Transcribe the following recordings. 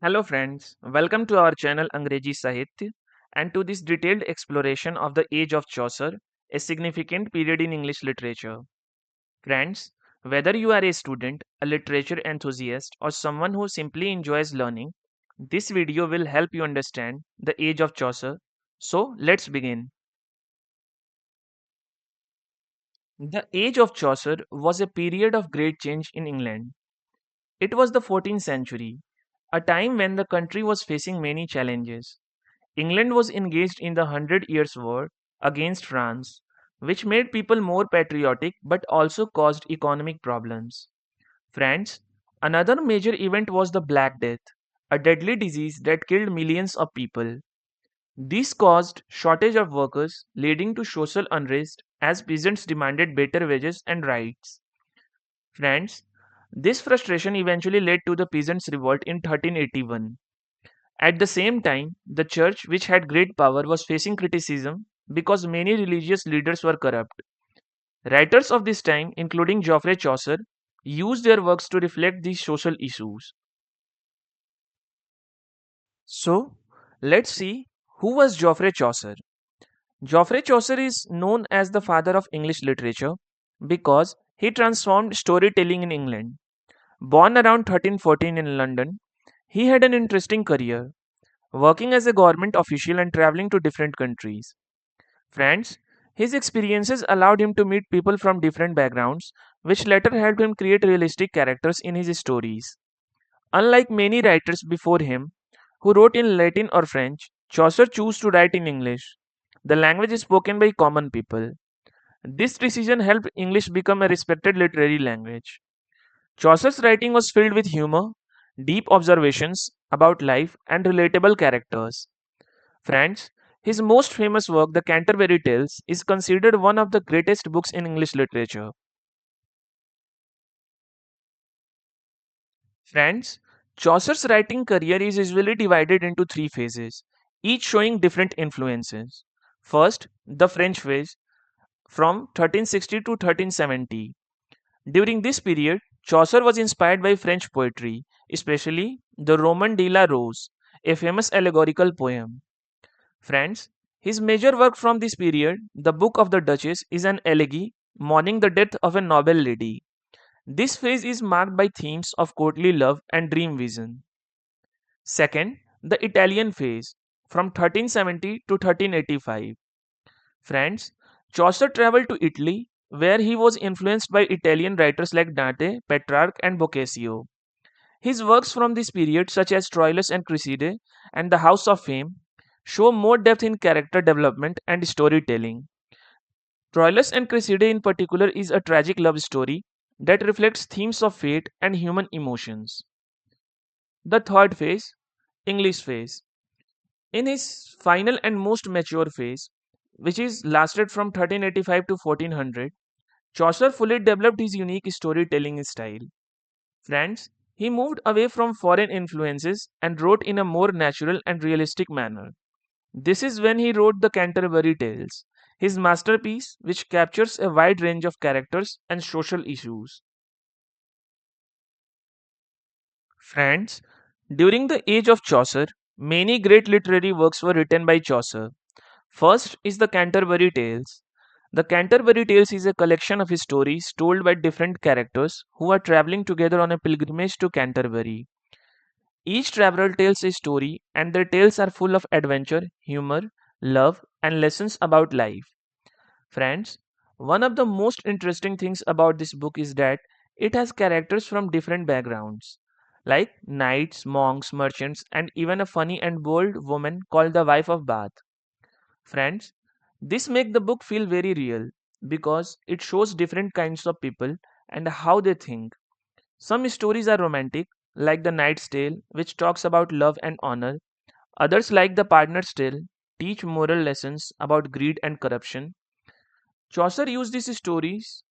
Hello friends, welcome to our channel Angreji Sahitya and to this detailed exploration of the Age of Chaucer, a significant period in English literature. Friends, whether you are a student, a literature enthusiast or someone who simply enjoys learning, this video will help you understand the Age of Chaucer. So, let's begin. The Age of Chaucer was a period of great change in England. It was the 14th century, a time when the country was facing many challenges. England was engaged in the Hundred Years' War against France, which made people more patriotic but also caused economic problems. France, another major event was the Black Death, a deadly disease that killed millions of people. This caused shortage of workers, leading to social unrest as peasants demanded better wages and rights. France, this frustration eventually led to the Peasants' Revolt in 1381. At the same time, the church, which had great power, was facing criticism because many religious leaders were corrupt. Writers of this time, including Geoffrey Chaucer, used their works to reflect these social issues. So, let's see who was Geoffrey Chaucer. Geoffrey Chaucer is known as the father of English literature because he transformed storytelling in England. Born around 1314 in London, he had an interesting career, working as a government official and traveling to different countries. Friends, his experiences allowed him to meet people from different backgrounds, which later helped him create realistic characters in his stories. Unlike many writers before him, who wrote in Latin or French, Chaucer chose to write in English, the language spoken by common people. This decision helped English become a respected literary language. Chaucer's writing was filled with humor, deep observations about life, and relatable characters. Friends, his most famous work, The Canterbury Tales, is considered one of the greatest books in English literature. Friends, Chaucer's writing career is usually divided into three phases, each showing different influences. First, the French phase from 1360 to 1370. During this period, Chaucer was inspired by French poetry, especially the Roman de la Rose, a famous allegorical poem. Friends, his major work from this period, The Book of the Duchess, is an elegy mourning the death of a noble lady. This phase is marked by themes of courtly love and dream vision. Second, the Italian phase from 1370 to 1385. Friends, Chaucer traveled to Italy where he was influenced by Italian writers like Dante, Petrarch, and Boccaccio. His works from this period, such as Troilus and Cresside and The House of Fame, show more depth in character development and storytelling. Troilus and Cresside, in particular, is a tragic love story that reflects themes of fate and human emotions. The third phase, English phase. In his final and most mature phase, which is lasted from 1385 to 1400, Chaucer fully developed his unique storytelling style. Friends, he moved away from foreign influences and wrote in a more natural and realistic manner. This is when he wrote the Canterbury Tales, his masterpiece which captures a wide range of characters and social issues. Friends, during the age of Chaucer, many great literary works were written by Chaucer. First is the Canterbury Tales. The Canterbury Tales is a collection of stories told by different characters who are traveling together on a pilgrimage to Canterbury. Each traveler tells a story, and their tales are full of adventure, humor, love, and lessons about life. Friends, one of the most interesting things about this book is that it has characters from different backgrounds, like knights, monks, merchants, and even a funny and bold woman called the wife of Bath. Friends, this makes the book feel very real because it shows different kinds of people and how they think. Some stories are romantic, like The Knight's Tale, which talks about love and honor. Others, like The Partner's Tale, teach moral lessons about greed and corruption. Chaucer used these stories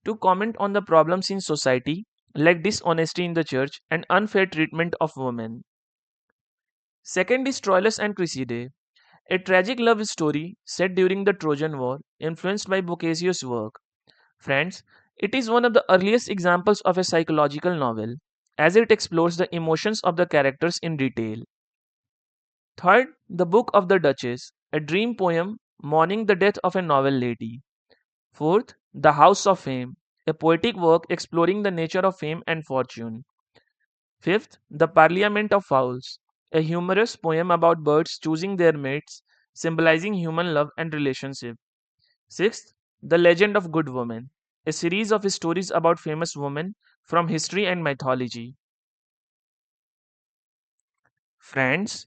to comment on the problems in society, like dishonesty in the church and unfair treatment of women. Second is Troilus and Cresside, a tragic love story set during the Trojan War, influenced by Boccaccio's work. Friends, it is one of the earliest examples of a psychological novel, as it explores the emotions of the characters in detail. Third, The Book of the Duchess, a dream poem mourning the death of a novel lady. Fourth, The House of Fame, a poetic work exploring the nature of fame and fortune. Fifth, The Parliament of Fowls, a humorous poem about birds choosing their mates, symbolizing human love and relationship. Sixth, The Legend of Good Woman, a series of stories about famous women from history and mythology. Friends,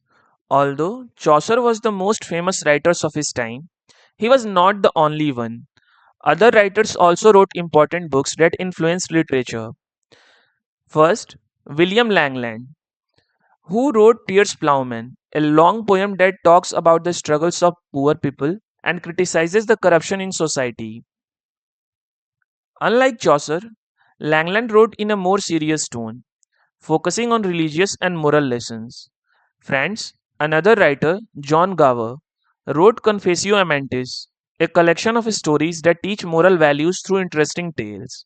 although Chaucer was the most famous writer of his time, he was not the only one. Other writers also wrote important books that influenced literature. First, William Langland, who wrote Piers Plowman, a long poem that talks about the struggles of poor people and criticizes the corruption in society. Unlike Chaucer, Langland wrote in a more serious tone, focusing on religious and moral lessons. Friends, another writer, John Gower, wrote Confessio Amantis, a collection of stories that teach moral values through interesting tales.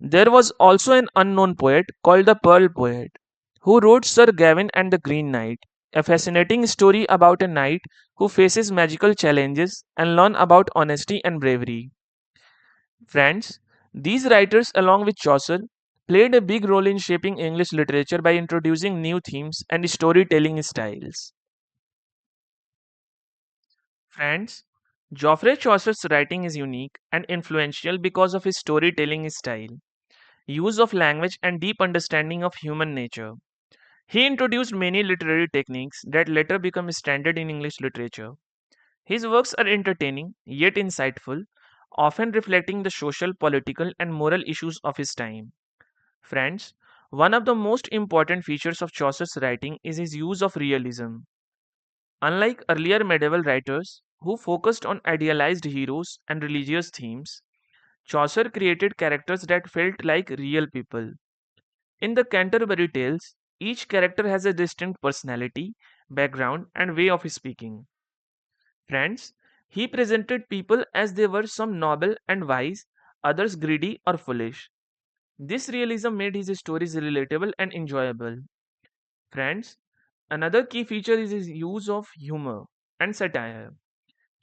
There was also an unknown poet called the Pearl Poet, who wrote Sir Gawain and the Green Knight, a fascinating story about a knight who faces magical challenges and learn about honesty and bravery. Friends, these writers, along with Chaucer, played a big role in shaping English literature by introducing new themes and storytelling styles. Friends, Geoffrey Chaucer's writing is unique and influential because of his storytelling style, use of language, and deep understanding of human nature. He introduced many literary techniques that later become standard in English literature. His works are entertaining yet insightful, often reflecting the social, political, and moral issues of his time. Friends, one of the most important features of Chaucer's writing is his use of realism. Unlike earlier medieval writers who focused on idealized heroes and religious themes, Chaucer created characters that felt like real people. In the Canterbury Tales, each character has a distinct personality, background, and way of speaking. Friends, he presented people as they were some noble and wise, others greedy or foolish. This realism made his stories relatable and enjoyable. Friends, another key feature is his use of humor and satire.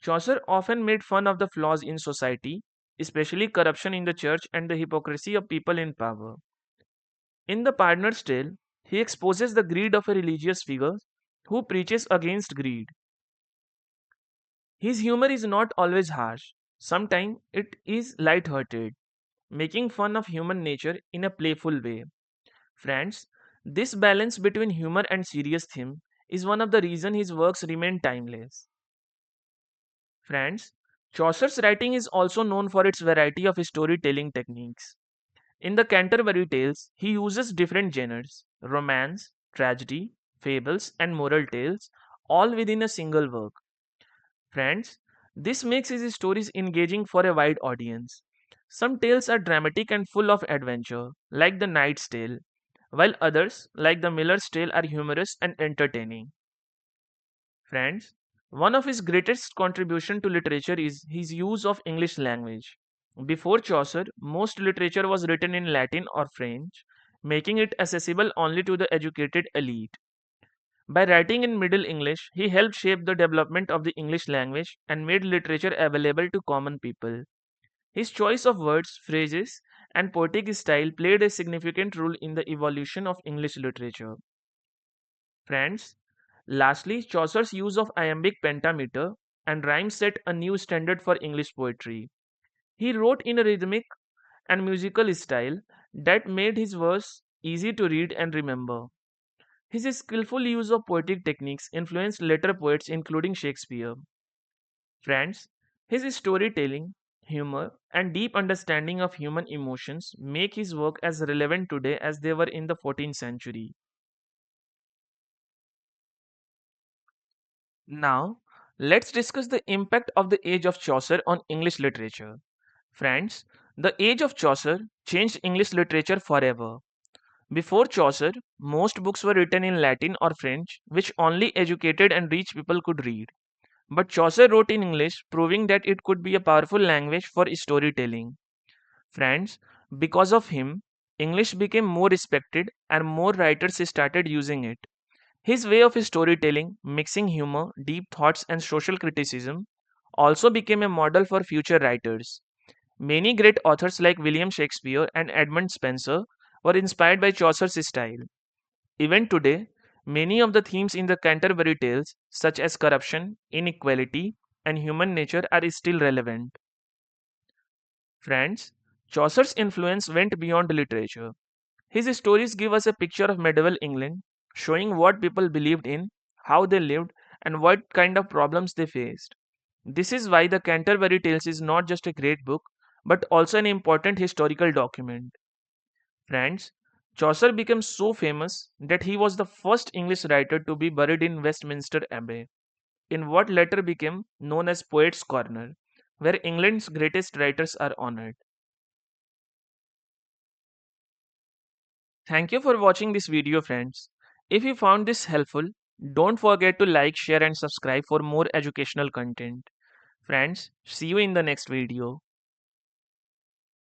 Chaucer often made fun of the flaws in society, especially corruption in the church and the hypocrisy of people in power. In The Pardoner's Tale, he exposes the greed of a religious figure who preaches against greed. His humor is not always harsh, sometimes it is light-hearted, making fun of human nature in a playful way. Friends, this balance between humor and serious theme is one of the reasons his works remain timeless. Friends, Chaucer's writing is also known for its variety of storytelling techniques. In the Canterbury Tales, he uses different genres romance, tragedy, fables, and moral tales, all within a single work. Friends, this makes his stories engaging for a wide audience. Some tales are dramatic and full of adventure, like The Knight's Tale, while others, like The Miller's Tale, are humorous and entertaining. Friends, one of his greatest contribution to literature is his use of English language. Before Chaucer, most literature was written in Latin or French, making it accessible only to the educated elite. By writing in Middle English, he helped shape the development of the English language and made literature available to common people. His choice of words, phrases, and poetic style played a significant role in the evolution of English literature. Friends, lastly, Chaucer's use of iambic pentameter and rhyme set a new standard for English poetry. He wrote in a rhythmic and musical style that made his verse easy to read and remember. His skillful use of poetic techniques influenced later poets, including Shakespeare. Friends, his storytelling, humor, and deep understanding of human emotions make his work as relevant today as they were in the 14th century. Now, let's discuss the impact of the Age of Chaucer on English literature. Friends, the Age of Chaucer changed English literature forever. Before Chaucer, most books were written in Latin or French, which only educated and rich people could read. But Chaucer wrote in English, proving that it could be a powerful language for storytelling. Friends, because of him, English became more respected and more writers started using it. His way of storytelling, mixing humor, deep thoughts, and social criticism, also became a model for future writers. Many great authors like William Shakespeare and Edmund Spenser were inspired by Chaucer's style. Even today, many of the themes in the Canterbury Tales, such as corruption, inequality, and human nature, are still relevant. Friends, Chaucer's influence went beyond literature. His stories give us a picture of medieval England, showing what people believed in, how they lived, and what kind of problems they faced. This is why the Canterbury Tales is not just a great book, but also an important historical document. Friends, Chaucer became so famous that he was the first English writer to be buried in Westminster Abbey, in what later became known as Poets' Corner, where England's greatest writers are honored. Thank you for watching this video, friends. If you found this helpful, don't forget to like, share, and subscribe for more educational content. Friends, see you in the next video.